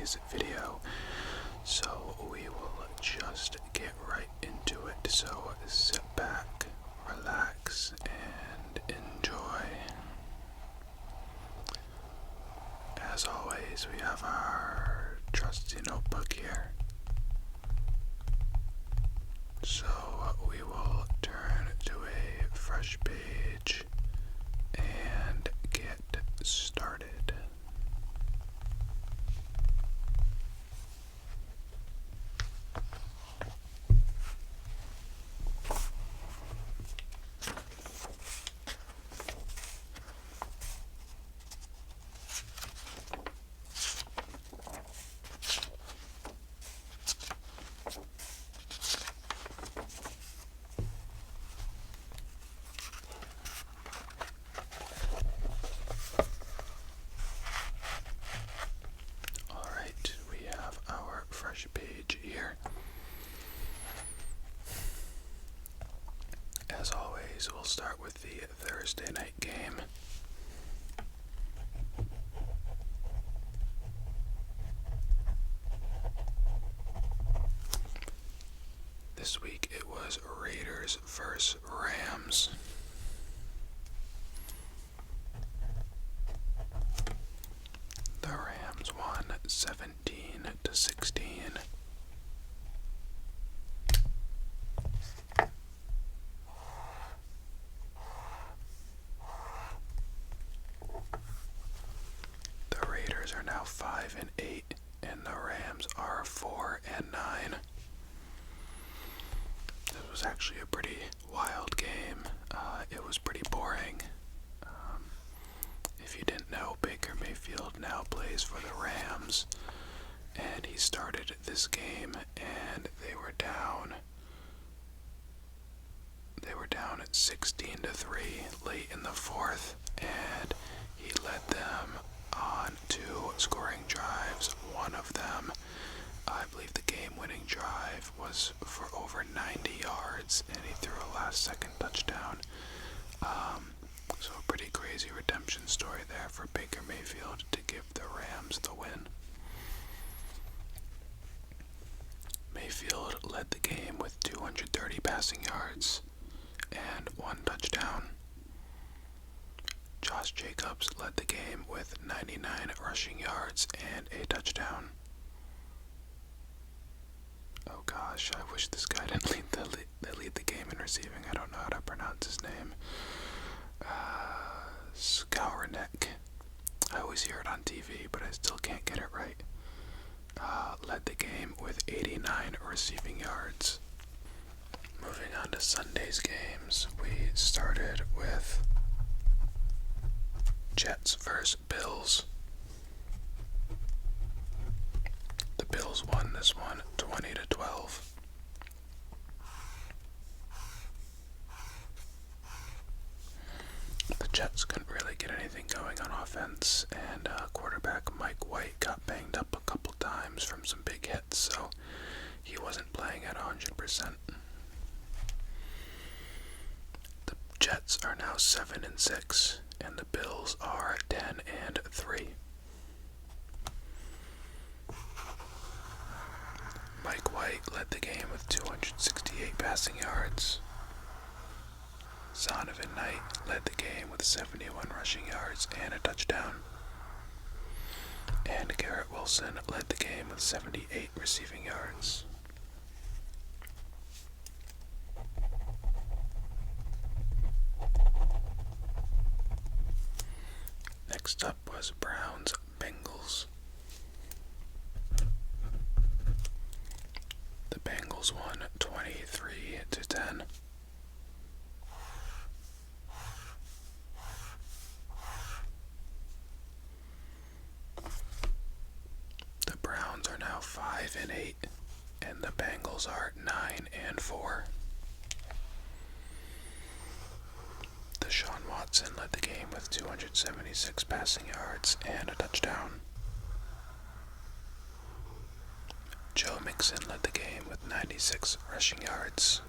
today's video. So we will just get right into it. So sit back, relax, and enjoy. As always, we have our trusty notebook here. So we will turn to a fresh page and get started. Alright, we have our fresh page here. As always, we'll start with the Thursday night game. This week it was Raiders versus Rams. The Rams won 17-16. The Raiders are now 5-8, and the Rams are 4-9. This was actually a pretty wild game. It was pretty boring. If you didn't know, Baker Mayfield now plays for the Rams, and he started this game, and they were down at 16-3 late in the fourth, and he led them on 2 scoring drives. One of them, I believe the game-winning drive, was for over 90 yards, and he threw a last-second touchdown. So a pretty crazy redemption story there for Baker Mayfield to give the Rams the win. Mayfield led the game with 230 passing yards and 1 touchdown. Josh Jacobs led the game with 99 rushing yards and a touchdown. Oh gosh, I wish this guy didn't lead the game in receiving. I don't know how to pronounce his name. Skowronek. I always hear it on TV, but I still can't get it right. Led the game with 89 receiving yards. Moving on to Sunday's games, we started with Jets versus Bills. The Bills won this one 20-12. The Jets couldn't really get anything going on offense, and quarterback Mike White got banged up a couple times from some big hits, so he wasn't playing at 100%. The Jets are now 7-6, and the Bills are 10-3. Mike White led the game with 268 passing yards. Zonovan Knight led the game with 71 rushing yards and a touchdown. And Garrett Wilson led the game with 78 receiving yards. Next up was Browns Bengals. The Bengals won 23-10. The Browns are now 5-8, and the Bengals are 9-4. Deshaun Watson led the game with 276 passing yards and a touchdown. Joe Mixon led the game with 96 rushing yards.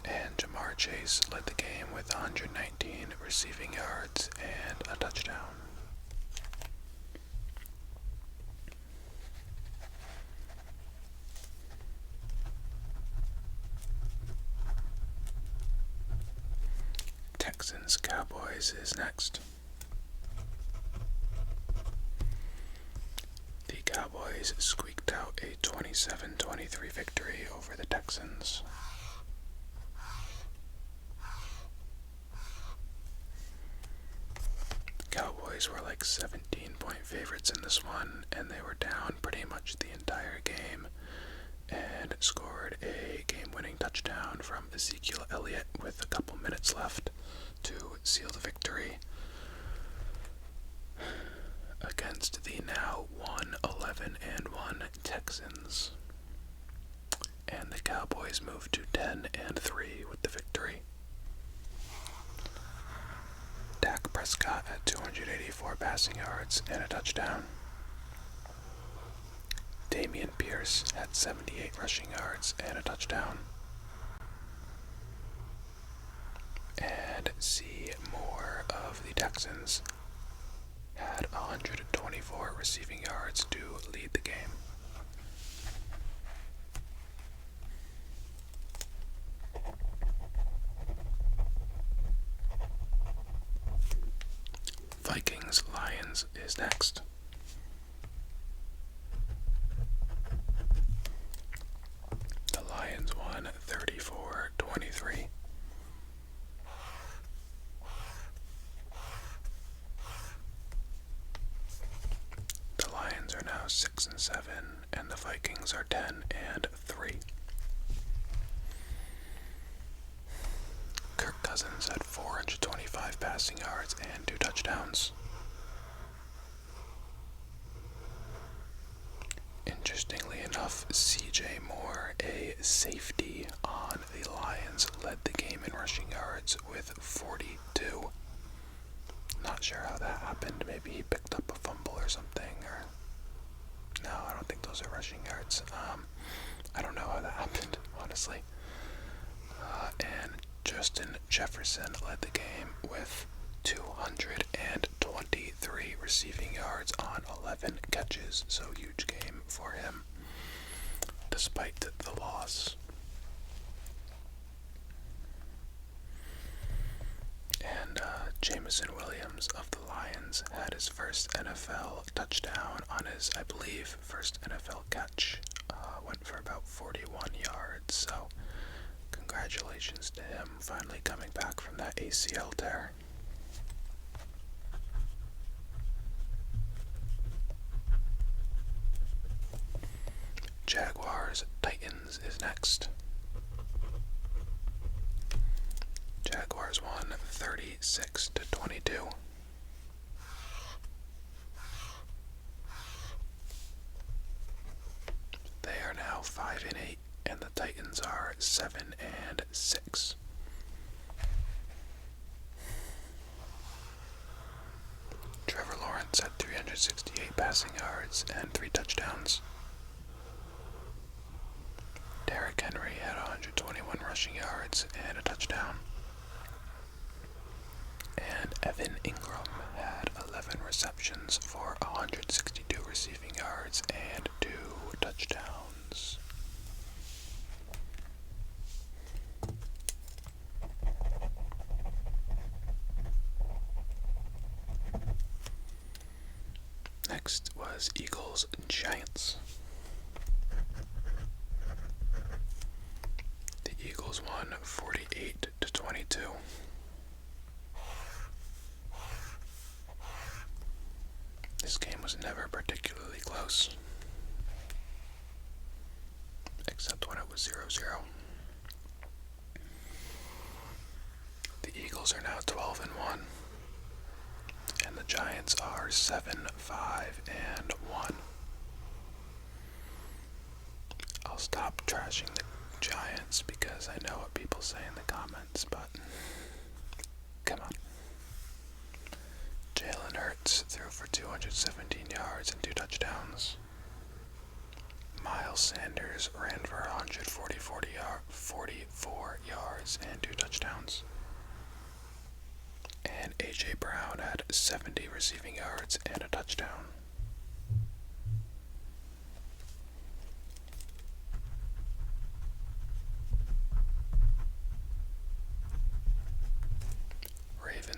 And Jamar Chase led the game with 119 receiving yards and a touchdown. Texans Cowboys is next. The Cowboys squeaked out a 27-23 victory over the Texans. The Cowboys were like 17-point favorites in this one, and they were down pretty much the entire game and scored a game-winning touchdown from Ezekiel Elliott with a couple minutes left to seal the victory against the now 1-11-1 Texans. And the Cowboys moved to 10-3 with the victory. Dak Prescott had 284 passing yards and a touchdown. Dameon Pierce had 78 rushing yards and a touchdown. And C. Moore of the Texans had 124 receiving yards to lead the game. Vikings Lions is next. The Lions won 34-23. The Lions are now 6-7, and the Vikings are 10-3. Kirk Cousins had 425 passing yards and 2 touchdowns. Interestingly enough, C.J. Moore, a safety on the Lions, led the game in rushing yards with 42. Not sure how that happened. Maybe he picked up a fumble or something, or... No, I don't think those are rushing yards. I don't know how that happened, honestly. And Justin Jefferson led the game with 223 receiving yards on 11 catches, so huge game for him, despite the loss. And Jameson Williams of the Lions had his first NFL touchdown on his, I believe, first NFL catch. Went for about 41 yards, so congratulations to him finally coming back from that ACL tear. Jaguars Titans is next. Jaguars won 36-22. They are now 5-8, and the Titans are 7-6. Trevor Lawrence had 368 passing yards and 3 touchdowns. Derrick Henry had 121 rushing yards and a touchdown. And Evan Ingram had 11 receptions for 162 receiving yards and 2 touchdowns. Next was Eagles Giants. The Eagles won 48-22. This game was never particularly close, except when it was 0-0. The Eagles are now 12-1, and the Giants are 7-5-1. I'll stop trashing the Giants because I know what people say in the comments, but come on. Jalen Hurts threw for 217 yards and 2 touchdowns. Miles Sanders ran for 144 yards and 2 touchdowns. And A.J. Brown had 70 receiving yards and a touchdown.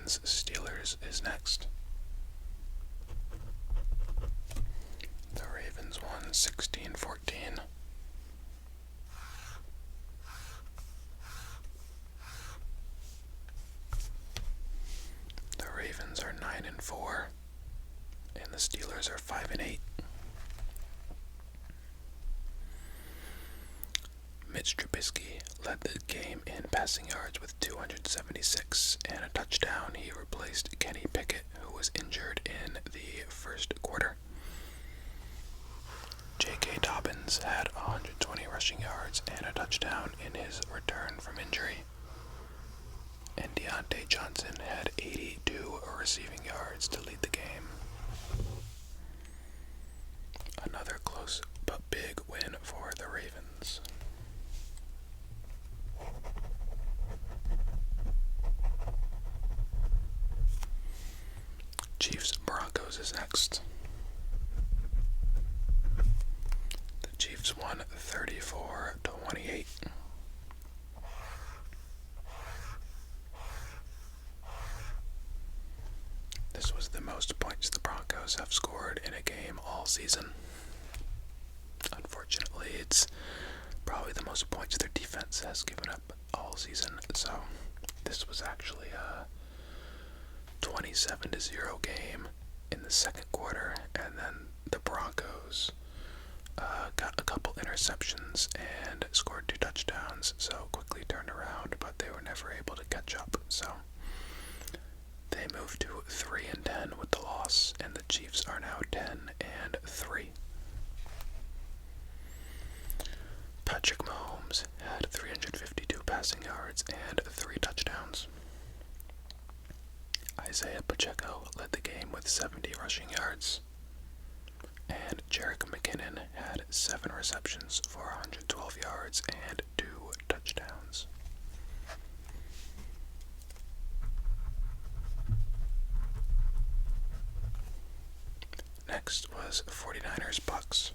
Ravens Steelers is next. The Ravens won 16-14. The Ravens are 9-4, and the Steelers are 5-8. Mitch Trubisky led the game in passing yards with 276 and a touchdown. He replaced Kenny Pickett, who was injured in the first quarter. J.K. Dobbins had 120 rushing yards and a touchdown in his return from injury. And Deontay Johnson had 82 receiving yards to lead the game. Another close but big win for the Ravens. Chiefs Broncos is next. The Chiefs won 34-28. This was the most points the Broncos have scored in a game all season. Unfortunately, it's probably the most points their defense has given up all season. So this was actually a 27-0 game in the second quarter, and then the Broncos got a couple interceptions and scored 2 touchdowns, so quickly turned around, but they were never able to catch up. So they moved to 3-10 with the loss, and the Chiefs are now 10-3. Patrick Mahomes had 352 passing yards and 3 touchdowns. Isaiah Pacheco led the game with 70 rushing yards, and Jerick McKinnon had 7 receptions for 112 yards and 2 touchdowns. Next was 49ers Bucks.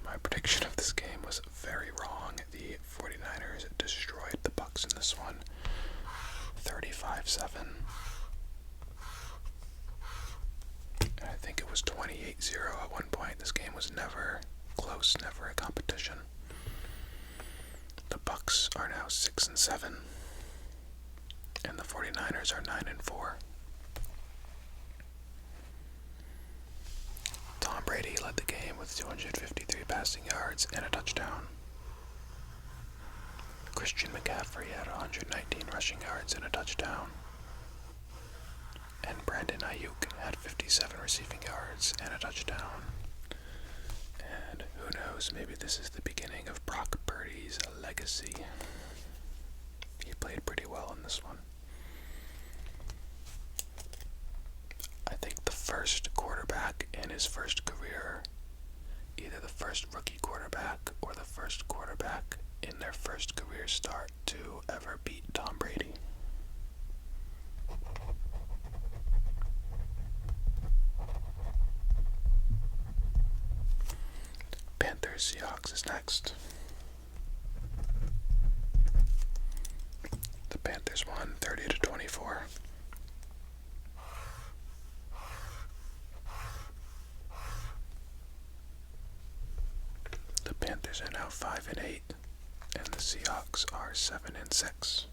My prediction of this game was very wrong. The 49ers destroyed the Bucks in this one, 35-7. And I think it was 28-0 at one point. This game was never close, never a competition. The Bucks are now 6-7, and the 49ers are 9-4. Tom Brady led the game with 253 passing yards and a touchdown. Christian McCaffrey had 119 rushing yards and a touchdown. And Brandon Ayuk had 57 receiving yards and a touchdown. And who knows, maybe this is the beginning of Brock Purdy's legacy. He played pretty well in this one. I think the first quarterback in his first career, either the first rookie quarterback or the first quarterback in their first career start to ever beat Tom Brady. Panthers Seahawks is next. The Panthers won 30-24. The Panthers are now 5-8, and the Seahawks are 7-6.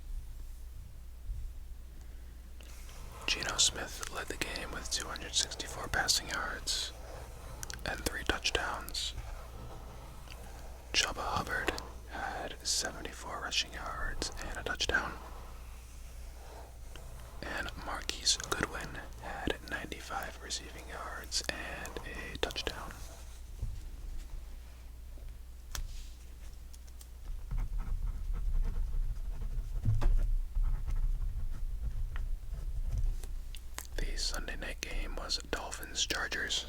Geno Smith led the game with 264 passing yards and 3 touchdowns. Chuba Hubbard had 74 rushing yards and a touchdown. And Marquise Goodwin had 95 receiving yards and a touchdown. The Sunday night game was Dolphins-Chargers,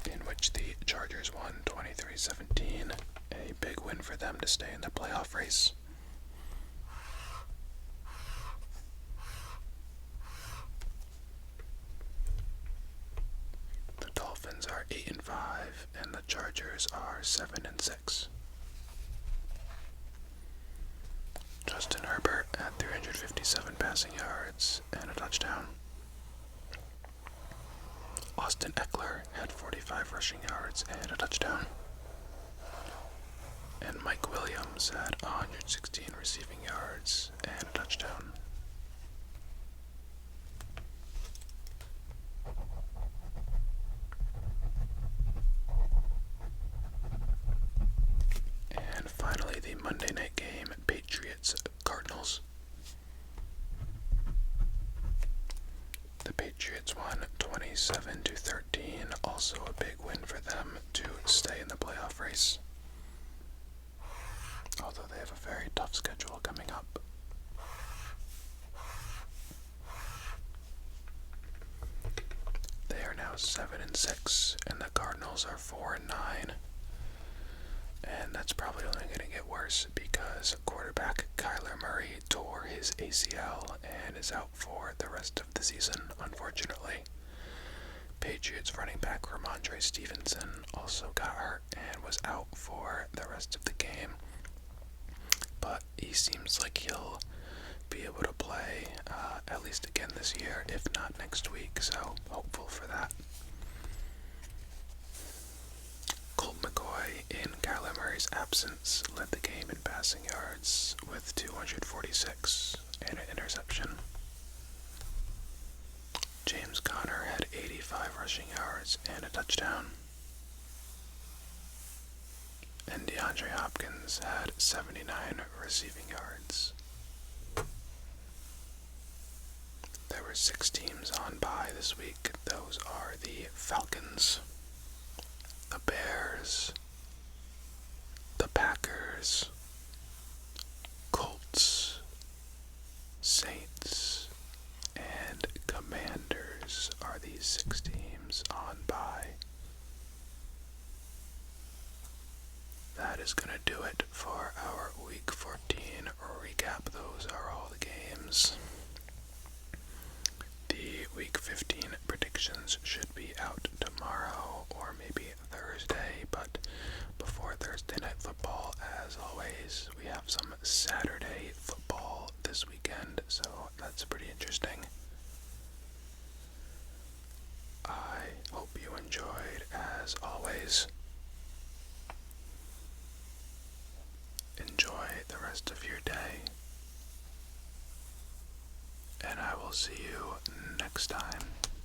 in which the Chargers won 23-17, a big win for them to stay in the playoff race. The Dolphins are 8-5, and the Chargers are 7-6. passing yards and a touchdown. Austin Eckler had 45 rushing yards and a touchdown. And Mike Williams had 116 receiving yards and a touchdown. And finally, the Monday night game, Patriots-Cardinals. The Patriots won 27-13, also a big win for them to stay in the playoff race. Although they have a very tough schedule coming up. They are now 7-6, and the Cardinals are 4-9. And that's probably only going to get worse because quarterback Kyler Murray tore his ACL and is out for the rest of the season, unfortunately. Patriots running back Ramondre Stevenson also got hurt and was out for the rest of the game. But he seems like he'll be able to play at least again this year, if not next week, so hopeful for that. Colt McCoy, in Kyler Murray's absence, led the game in passing yards with 246 and an interception. James Conner had 85 rushing yards and a touchdown. And DeAndre Hopkins had 79 receiving yards. There were 6 teams on bye this week. Those are the Falcons, the Bears, the Packers, Colts, Saints, and Commanders are these 6 teams on bye. That is going to do it for our Week 14 recap. Those are all the games. The Week 15 predictions should be out tomorrow or maybe Thursday, but before Thursday Night Football, as always, we have some Saturday football this weekend, so that's pretty interesting. I hope you enjoyed, as always. Enjoy the rest of your day, and I will see you next time.